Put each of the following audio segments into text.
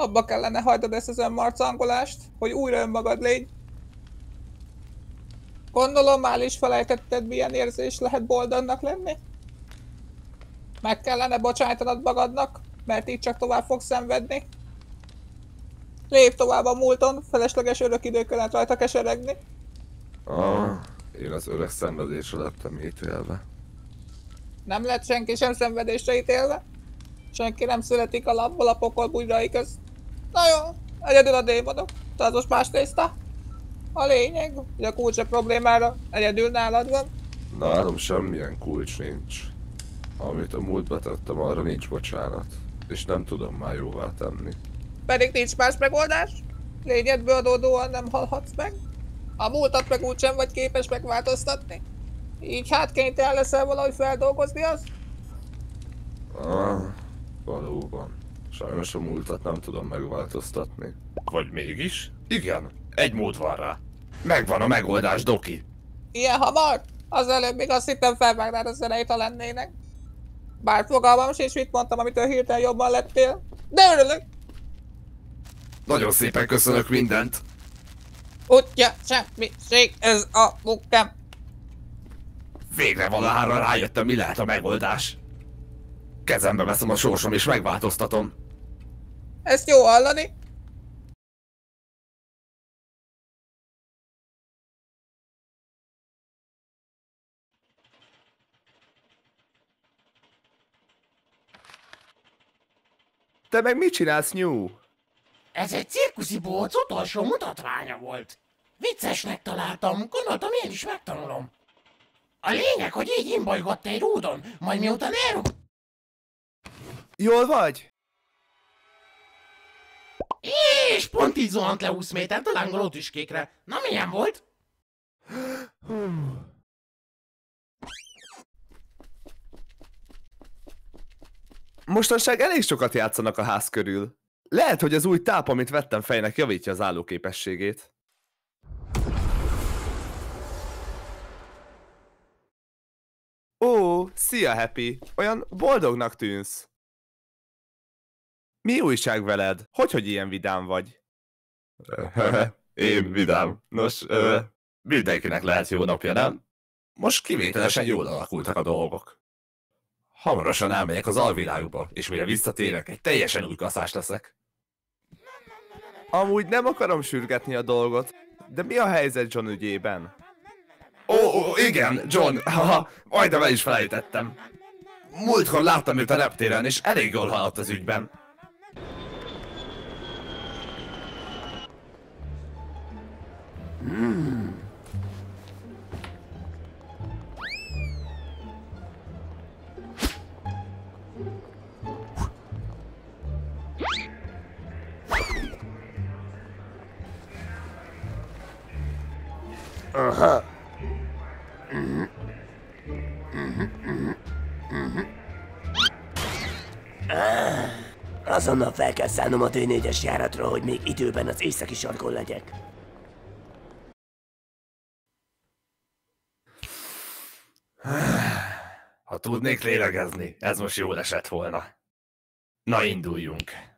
Abba kellene hagynod ezt az önmarcangolást, hogy újra önmagad légy. Gondolom már is felejtetted, milyen érzés lehet boldognak lenni? Meg kellene bocsájtanod magadnak, mert így csak tovább fogsz szenvedni. Lépj tovább a múlton, felesleges örök időkön lehet rajta keseregni. Én az öreg szenvedésre lettem ítélve. Nem lett senki sem szenvedésre ítélve. Senki nem születik a lapból a pokol bújrai közt. Na jó, egyedül a démonok. Te az most más tészta? A lényeg, hogy a kulcs a problémára egyedül nálad van. Nálam semmilyen kulcs nincs. Amit a múltba tettem, arra nincs bocsánat. És nem tudom már jóvá tenni. Pedig nincs más megoldás? Lényedből adódóan nem halhatsz meg? A múltat meg úgysem vagy képes megváltoztatni? Így hát kénytelen leszel valahogy feldolgozni azt? Valóban. Sajnos a múltat nem tudom megváltoztatni. Vagy mégis? Igen, egy mód van rá. Megvan a megoldás, Doki. Ilyen hamar? Az előbb még azt hittem felvágnád az erejét, ha lennének. Bár fogalmam sincs, mit mondtam, amitől hirtelen jobban lettél. De örülök! Nagyon szépen köszönök mindent. Útja semmiség ez a munkám. Végre valahára rájöttem, mi lehet a megoldás. Kezembe veszem a sorsom és megváltoztatom. Ezt jó hallani? Te meg mit csinálsz, New? Ez egy cirkuszi bóc utolsó mutatványa volt. Viccesnek találtam, gondoltam én is megtanulom. A lényeg, hogy így imbolygott egy rúdon, majd miután elrúg... Jól vagy? És pont így zuhant le 20 métert a lángoló tüskékre. Na milyen volt? Mostanság elég sokat játszanak a ház körül. Lehet, hogy az új táp, amit vettem fejnek, javítja az állóképességét. Ó, szia Happy! Olyan boldognak tűnsz. Mi újság veled? Hogy ilyen vidám vagy? Én vidám. Nos, mindenkinek lehet jó napja, nem? Most kivételesen jól alakultak a dolgok. Hamarosan elmegyek az alvilágba, és mire visszatérek, egy teljesen új kaszás leszek. Amúgy nem akarom sürgetni a dolgot, de mi a helyzet John ügyében? Ó, igen, John, haha, majdnem el is felejtettem. Múltkor láttam őt a reptéren, és elég jól haladt az ügyben. Azonnal fel kell szállnom a D4-es járatra, hogy még időben az északi sarkon legyek. Ha tudnék lélegezni, ez most jól esett volna. Na, induljunk.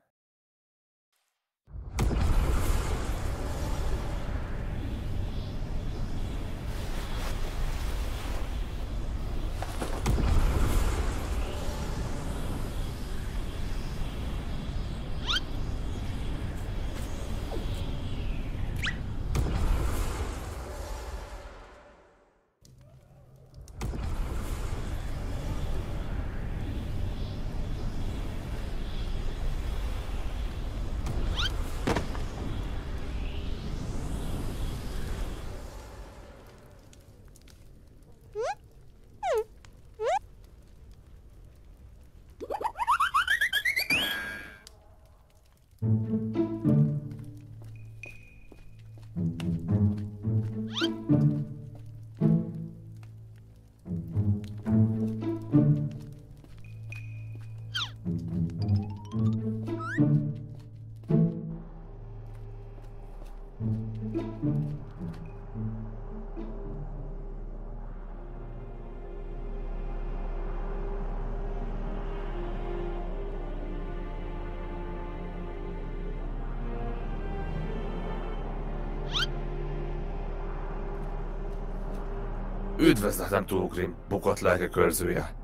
Üdvözletem, Tulgrim, bukott lelkekörzője.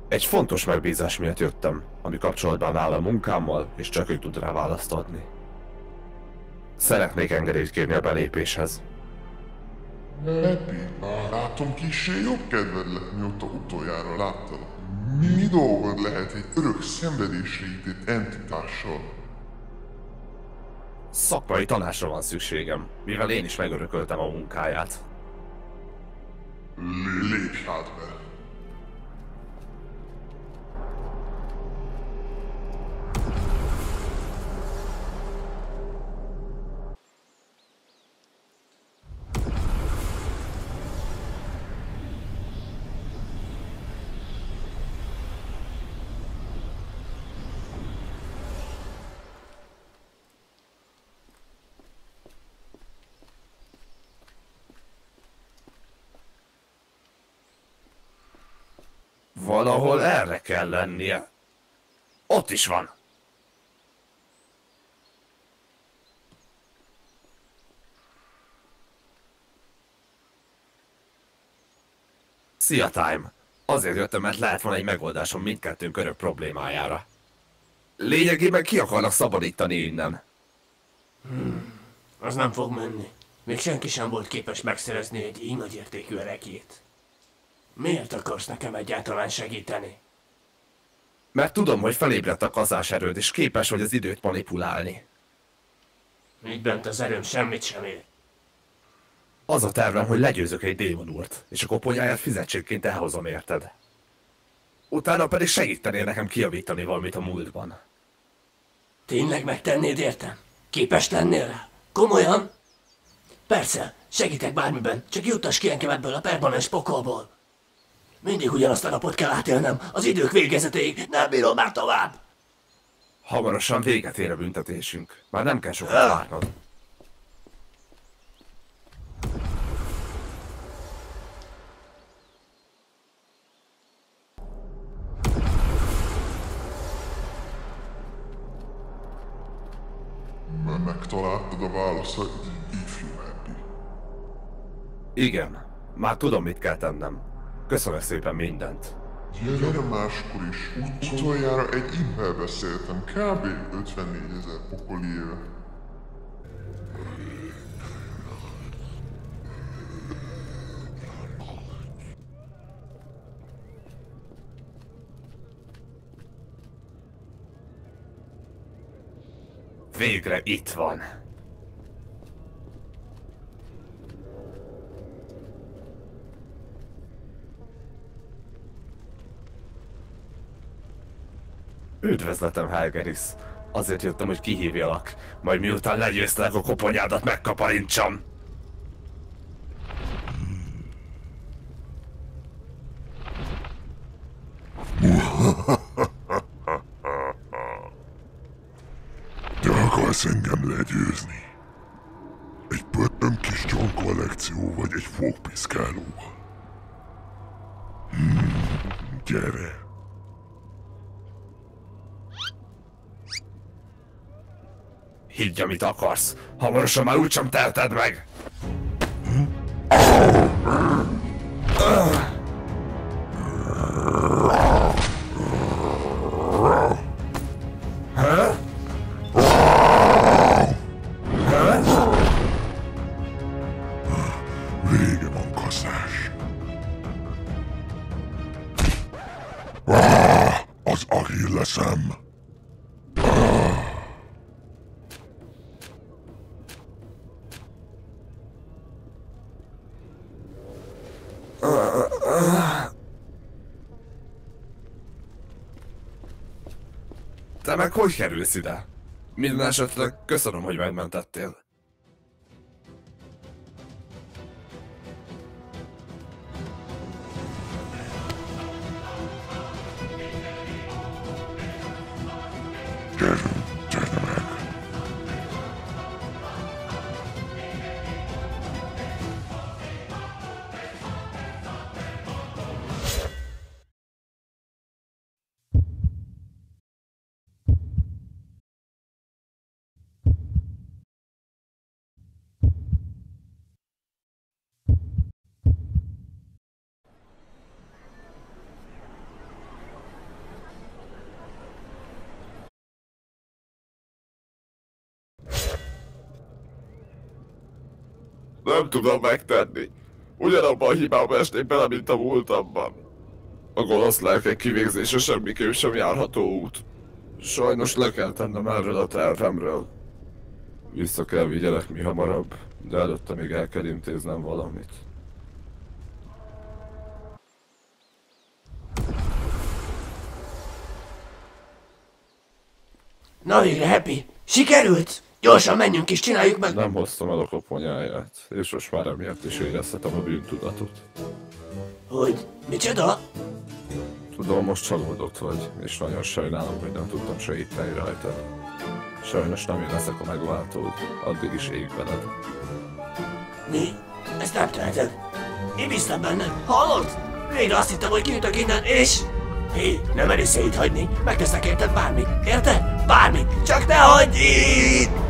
Egy fontos megbízás miatt jöttem, ami kapcsolatban áll a munkámmal, és csak ő tud rá választ adni. Szeretnék engedélyt kérni a belépéshez. Happy, látom kissé jobb kedved lett, mióta utoljára láttalak. Mi dolgod lehet egy örök szenvedésre ítélt entitással? Szakmai tanácsra van szükségem, mivel én is megörököltem a munkáját. Lépj hát be! Valahol erre kell lennie. Ott is van. Szia, Time! Azért jöttem, mert lehet van egy megoldásom mindkettőnk örök problémájára. Lényegében ki akarnak szabadítani innen. Az nem fog menni. Még senki sem volt képes megszerezni egy így nagy értékű erekét. Miért akarsz nekem egyáltalán segíteni? Mert tudom, hogy felébredt a kazás erőd, és képes vagy az időt manipulálni. Így bent az erőm semmit sem ér. Az a tervem, hogy legyőzök egy démonúrt, és a koponyáját fizetségként elhozom, érted? Utána pedig segítenél nekem kijavítani valamit a múltban. Tényleg megtennéd értem? Képes lennél rá? Komolyan? Persze, segítek bármiben, csak juttass ki engem ebből a permanens pokolból. Mindig ugyanazt a napot kell átélnem, az idők végezetéig, nem bírom már tovább! Hamarosan véget ér a büntetésünk. Már nem kell sokat várnod. Megtaláltad a válaszait, ifjú Happy. Igen, már tudom, mit kell tennem. Köszönöm szépen mindent. Gyere máskor is, utoljára egy immel beszéltem, kb. 54 000 pokoli éve. Végre itt van. Üdvözletem, Helgeris. Azért jöttem, hogy kihívjalak. Majd miután legyőztelek a koponyádat, megkaparintsam. Te akarsz engem legyőzni? Egy pöttöm kis csonkollekció vagy egy fogpiszkáló? Gyere! Higgy, amit akarsz. Hamarosan már úgysem teheted meg. Vége van, kaszás. Az Achilleszem. Te meg hogy kerülsz ide? Minden esetre köszönöm, hogy megmentettél. Gyerünk! Nem tudom megtenni. Ugyanabban a hibába esnék bele, mint a múltamban. A gonosz lelkek kivégzése semmiképp sem járható út. Sajnos le kell tennem erről a tervemről. Vissza kell vigyelek mi hamarabb, de előtte még el kell intéznem valamit. Na végre, Happy! Sikerült! Gyorsan menjünk és csináljuk meg! Nem hoztam el a koponyáját, és most már emiatt is érezhetem a bűntudatot. Hogy? Micsoda? Tudom, most csalódott vagy, és nagyon sajnálom, hogy nem tudtam segíteni rajtad. Sajnos nem én leszek a megváltód, addig is ég veled. Mi? Ezt nem teheted. Én bíztam benned. Hallod? Végre azt hittem, hogy kijutok innen, és... Hé, nem mersz itt hagyni. Megteszek érted bármit. Érted? Bármit. Csak ne hagyd itt!